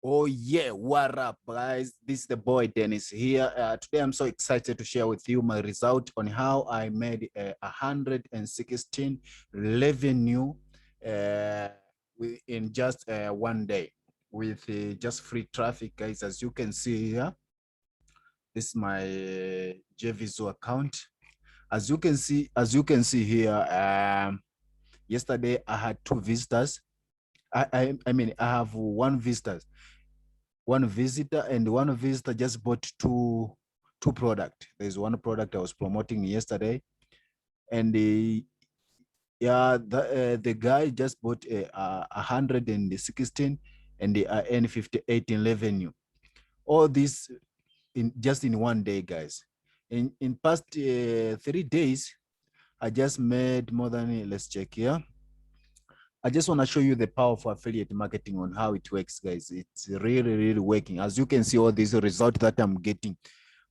Oh yeah, what up guys? This is the boy Dennis here. Today I'm so excited to share with you my result on how I made 116 revenue uh, in just one day with just free traffic, guys. As you can see here, this is my Jvzoo account. As you can see here, yesterday I had two visitors. I mean I have one visitor, and one visitor just bought two product. There's one product I was promoting yesterday, and the guy just bought a 116, and they are earn 58 in revenue. All this in just in one day, guys. In past 3 days, I just made more than, let's check here. I just want to show you the power of affiliate marketing on how it works, guys. It's really working. As you can see, all these results that I'm getting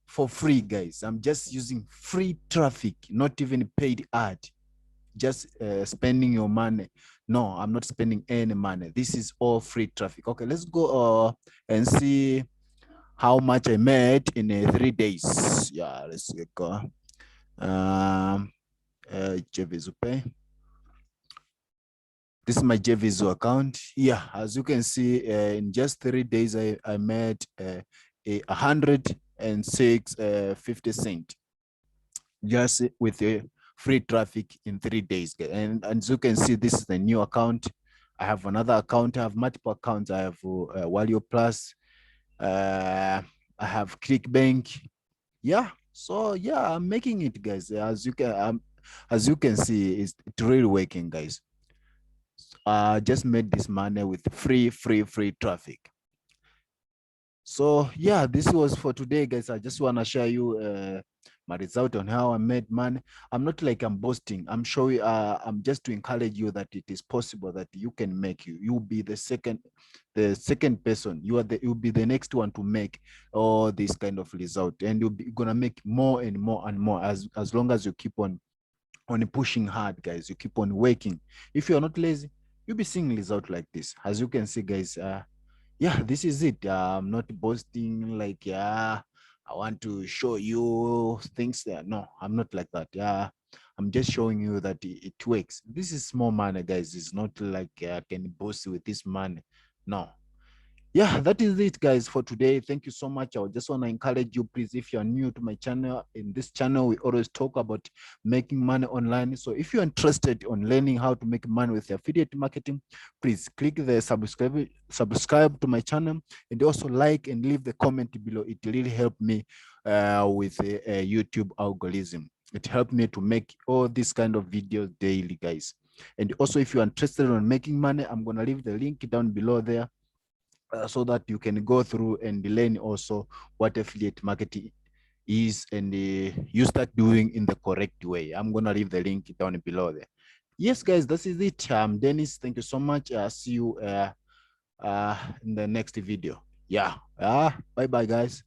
for free, guys. I'm just using free traffic, not even paid ad. Just spending your money. No, I'm not spending any money. This is all free traffic. Okay, let's go and see how much I made in 3 days. Yeah, let's go. Jvzoo Pay. This is my Jvzoo account. Yeah, as you can see, in just 3 days, I made 106 50 cents just with free traffic in 3 days. And as you can see, this is the new account. I have another account. I have multiple accounts. I have Walio Plus. I have ClickBank. Yeah. So yeah, I'm making it, guys. As you can see, it's really working, guys. Just made this money with free traffic. So yeah, this was for today, guys. I just want to share you my result on how I made money. I'm not like I'm boasting. I'm showing I'm just to encourage you that it is possible that you can make. You'll be the second person. You'll be the next one to make all this kind of result, and you'll be gonna make more and more and more as long as you keep on pushing hard, guys. You keep on working. If you're not lazy, you'll be seeing result like this. As you can see, guys, yeah, this is it. I'm not boasting like, yeah, I want to show you things there. No, I'm not like that. Yeah, I'm just showing you that it works. This is small money, guys. It's not like I can boast with this money. No. Yeah, that is it, guys, for today. Thank you so much. I just want to encourage you, please, if you're new to my channel. In this channel, we always talk about making money online. So if you're interested on learning how to make money with affiliate marketing, please click the subscribe to my channel, and also like and leave the comment below. It really helped me with a YouTube algorithm. It helped me to make all these kind of videos daily, guys. And also, if you're interested on making money, I'm going to leave the link down below there. So that you can go through and learn also what affiliate marketing is, and you start doing in the correct way. I'm going to leave the link down below there. Yes, guys, this is it. I'm Dennis. Thank you so much. See you in the next video. Yeah. Bye bye, guys.